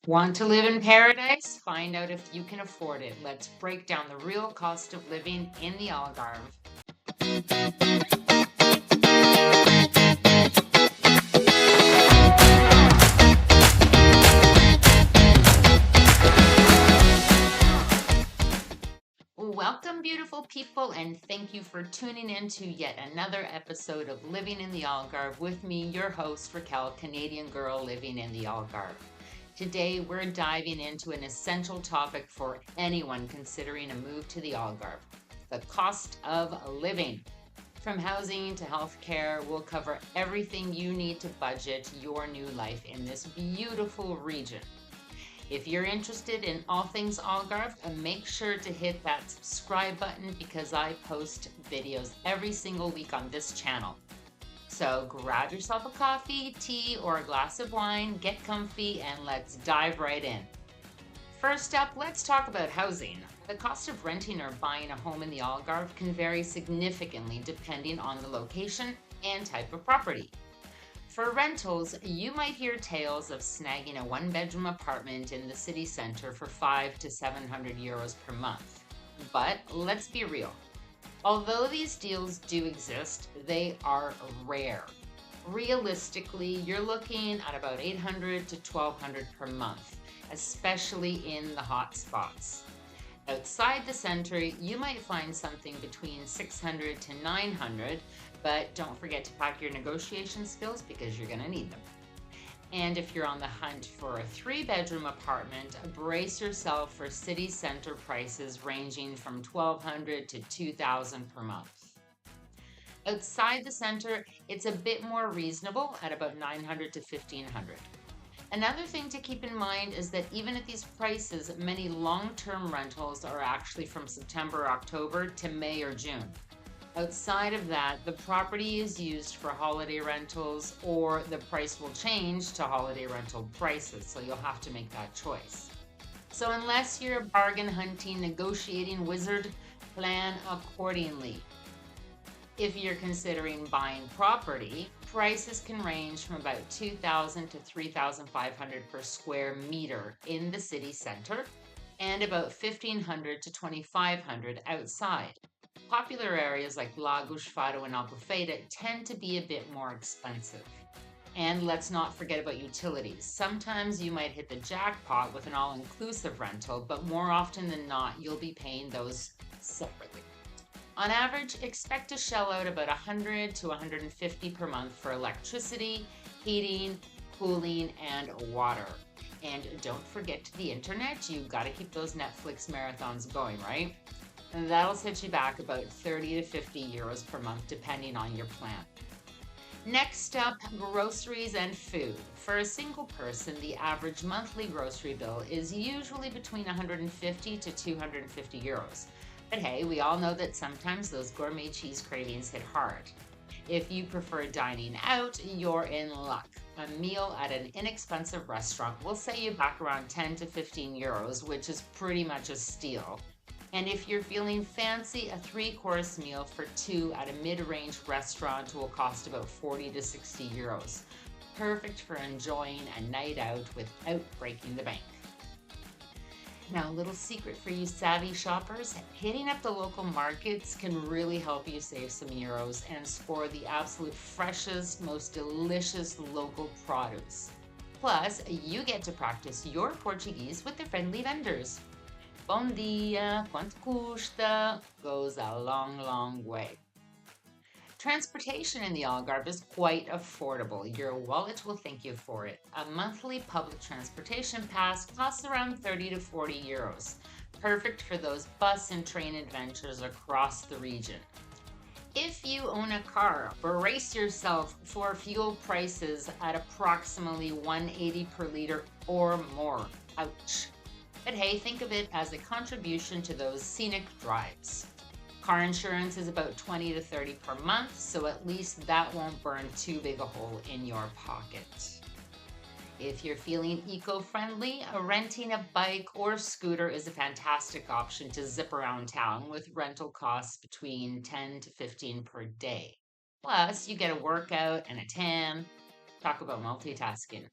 Want to live in paradise? Find out if you can afford it. Let's break down the real cost of living in the Algarve. Welcome, beautiful people, and thank you for tuning in to yet another episode of Living in the Algarve with me, your host, Raquel, Canadian girl living in the Algarve. Today, we're diving into an essential topic for anyone considering a move to the Algarve: the cost of living. From housing to healthcare, we'll cover everything you need to budget your new life in this beautiful region. If you're interested in all things Algarve, make sure to hit that subscribe button because I post videos every single week on this channel. So grab yourself a coffee, tea, or a glass of wine, get comfy, and let's dive right in. First up, let's talk about housing. The cost of renting or buying a home in the Algarve can vary significantly depending on the location and type of property. For rentals, you might hear tales of snagging a one-bedroom apartment in the city center for 5 to 700 euros per month. But let's be real. Although these deals do exist, they are rare. Realistically, you're looking at about 800 to 1200 per month, especially in the hot spots. Outside the center, you might find something between 600 to 900, but don't forget to pack your negotiation skills because you're going to need them. And if you're on the hunt for a 3-bedroom apartment, brace yourself for city center prices ranging from 1200 to 2000 per month. Outside the center, it's a bit more reasonable at about 900 to 1500. Another thing to keep in mind is that even at these prices, many long-term rentals are actually from September, October to May or June. Outside of that, the property is used for holiday rentals, or the price will change to holiday rental prices, so you'll have to make that choice. So unless you're a bargain hunting, negotiating wizard, plan accordingly. If you're considering buying property, prices can range from about 2,000 to 3,500 per square meter in the city center and about 1,500 to 2,500 outside. Popular areas like Lagos, Faro, and Albufeira tend to be a bit more expensive. And let's not forget about utilities. Sometimes you might hit the jackpot with an all-inclusive rental, but more often than not, you'll be paying those separately. On average, expect to shell out about 100 to 150 per month for electricity, heating, cooling, and water. And don't forget the internet. You've got to keep those Netflix marathons going, right? And that'll set you back about 30 to 50 euros per month, depending on your plan. Next up, groceries and food. For a single person, the average monthly grocery bill is usually between 150 to 250 euros. But hey, we all know that sometimes those gourmet cheese cravings hit hard. If you prefer dining out, you're in luck. A meal at an inexpensive restaurant will set you back around 10 to 15 euros, which is pretty much a steal. And if you're feeling fancy, a 3-course meal for 2 at a mid-range restaurant will cost about 40 to 60 euros. Perfect for enjoying a night out without breaking the bank. Now, a little secret for you savvy shoppers: hitting up the local markets can really help you save some euros and score the absolute freshest, most delicious local produce. Plus, you get to practice your Portuguese with the friendly vendors. Bom dia, quanto custa goes a long, long way. Transportation in the Algarve is quite affordable. Your wallet will thank you for it. A monthly public transportation pass costs around 30 to 40 euros, perfect for those bus and train adventures across the region. If you own a car, brace yourself for fuel prices at approximately 180 per liter or more. Ouch. But hey, think of it as a contribution to those scenic drives. Car insurance is about 20 to 30 per month, so at least that won't burn too big a hole in your pocket. If you're feeling eco-friendly, renting a bike or scooter is a fantastic option to zip around town with rental costs between 10 to 15 per day. Plus, you get a workout and a tan. Talk about multitasking.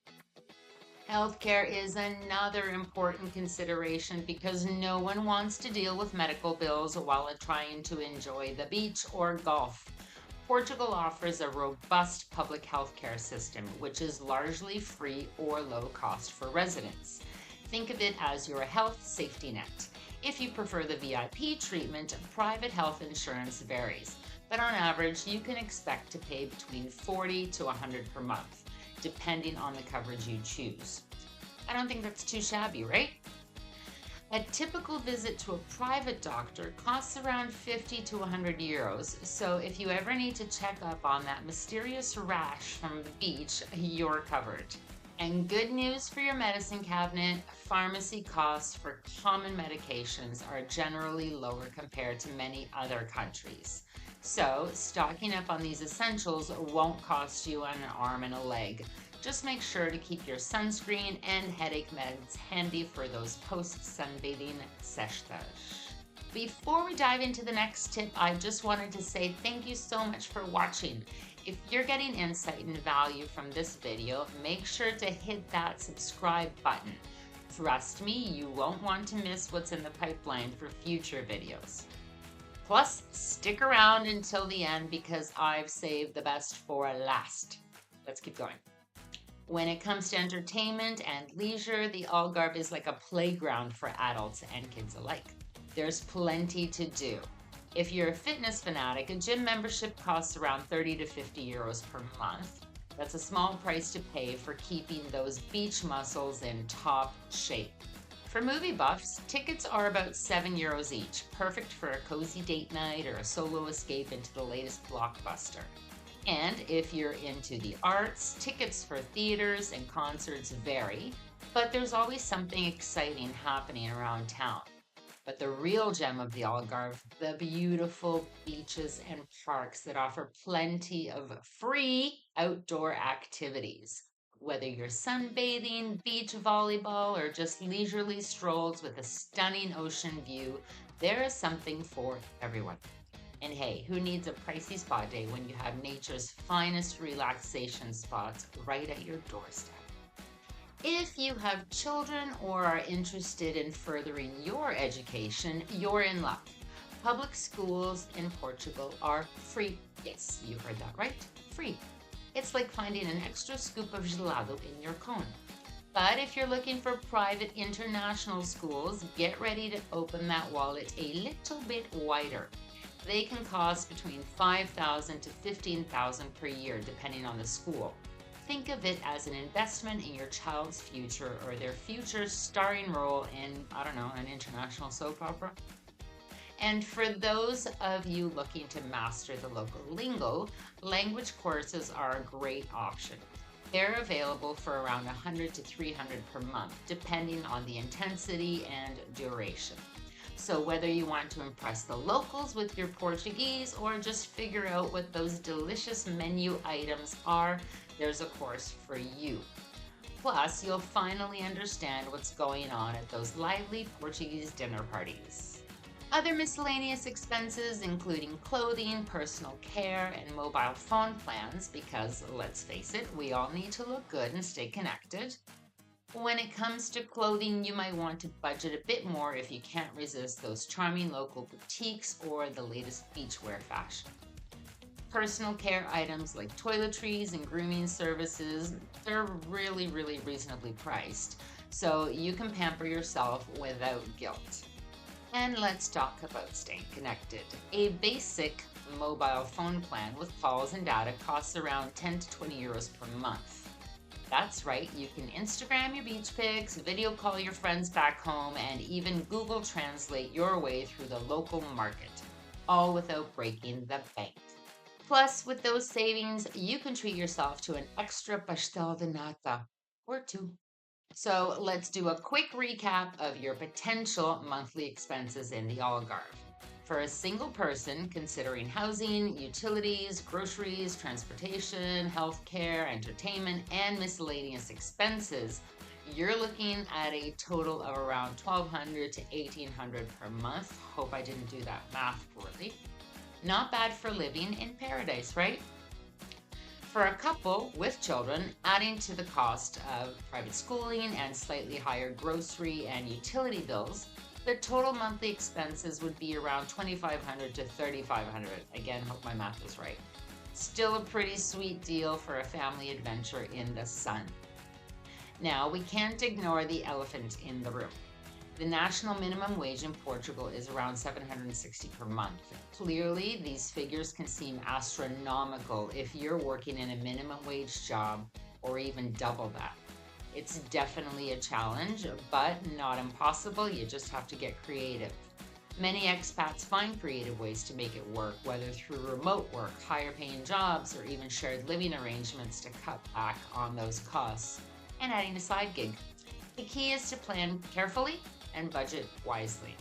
Healthcare is another important consideration because no one wants to deal with medical bills while trying to enjoy the beach or golf. Portugal offers a robust public healthcare system, which is largely free or low cost for residents. Think of it as your health safety net. If you prefer the VIP treatment, private health insurance varies, but on average, you can expect to pay between 40 to 100 per month, depending on the coverage you choose. I don't think that's too shabby, right? A typical visit to a private doctor costs around 50 to 100 euros, so if you ever need to check up on that mysterious rash from the beach, you're covered. And good news for your medicine cabinet, pharmacy costs for common medications are generally lower compared to many other countries. So, stocking up on these essentials won't cost you an arm and a leg. Just make sure to keep your sunscreen and headache meds handy for those post-sunbathing sessions. Before we dive into the next tip, I just wanted to say thank you so much for watching. If you're getting insight and value from this video, make sure to hit that subscribe button. Trust me, you won't want to miss what's in the pipeline for future videos. Plus, stick around until the end because I've saved the best for last. Let's keep going. When it comes to entertainment and leisure, the Algarve is like a playground for adults and kids alike. There's plenty to do. If you're a fitness fanatic, a gym membership costs around 30 to 50 euros per month. That's a small price to pay for keeping those beach muscles in top shape. For movie buffs, tickets are about 7 euros each, perfect for a cozy date night or a solo escape into the latest blockbuster. And if you're into the arts, tickets for theaters and concerts vary, but there's always something exciting happening around town. But the real gem of the Algarve, the beautiful beaches and parks that offer plenty of free outdoor activities. Whether you're sunbathing, beach volleyball, or just leisurely strolls with a stunning ocean view, there is something for everyone. And hey, who needs a pricey spa day when you have nature's finest relaxation spots right at your doorstep? If you have children or are interested in furthering your education, you're in luck. Public schools in Portugal are free. Yes, you heard that right. Free. It's like finding an extra scoop of gelado in your cone. But if you're looking for private international schools, get ready to open that wallet a little bit wider. They can cost between 5,000 to 15,000 per year, depending on the school. Think of it as an investment in your child's future or their future starring role in, an international soap opera. And for those of you looking to master the local lingo, language courses are a great option. They're available for around 100 to 300 per month, depending on the intensity and duration. So whether you want to impress the locals with your Portuguese or just figure out what those delicious menu items are, there's a course for you. Plus, you'll finally understand what's going on at those lively Portuguese dinner parties. Other miscellaneous expenses, including clothing, personal care, and mobile phone plans, because let's face it, we all need to look good and stay connected. When it comes to clothing, you might want to budget a bit more if you can't resist those charming local boutiques or the latest beachwear fashion. Personal care items like toiletries and grooming services, they're really reasonably priced, so you can pamper yourself without guilt. And let's talk about staying connected. A basic mobile phone plan with calls and data costs around 10 to 20 euros per month. That's right, you can Instagram your beach pics, video call your friends back home, and even Google Translate your way through the local market, all without breaking the bank. Plus, with those savings, you can treat yourself to an extra pastel de nata or two. So let's do a quick recap of your potential monthly expenses in the Algarve. For a single person, considering housing, utilities, groceries, transportation, healthcare, entertainment, and miscellaneous expenses, you're looking at a total of around 1,200 to 1,800 per month. Hope I didn't do that math poorly. Not bad for living in paradise, right? For a couple with children, adding to the cost of private schooling and slightly higher grocery and utility bills, the total monthly expenses would be around $2,500 to $3,500. Again, hope my math is right. Still a pretty sweet deal for a family adventure in the sun. Now, we can't ignore the elephant in the room. The national minimum wage in Portugal is around $760 per month. Clearly, these figures can seem astronomical if you're working in a minimum wage job or even double that. It's definitely a challenge, but not impossible. You just have to get creative. Many expats find creative ways to make it work, whether through remote work, higher paying jobs, or even shared living arrangements to cut back on those costs and adding a side gig. The key is to plan carefully and budget wisely.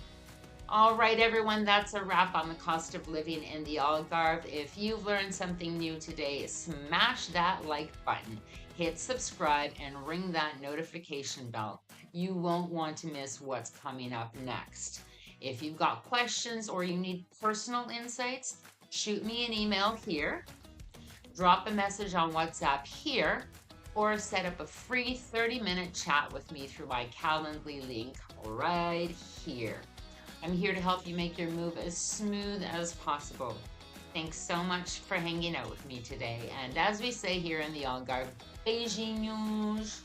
All right, everyone, that's a wrap on the cost of living in the Algarve. If you've learned something new today, smash that like button, hit subscribe, and ring that notification bell. You won't want to miss what's coming up next. If you've got questions or you need personal insights, shoot me an email here, drop a message on WhatsApp here, or set up a free 30-minute chat with me through my Calendly link right here. I'm here to help you make your move as smooth as possible. Thanks so much for hanging out with me today. And as we say here in the Algarve, beijinhos!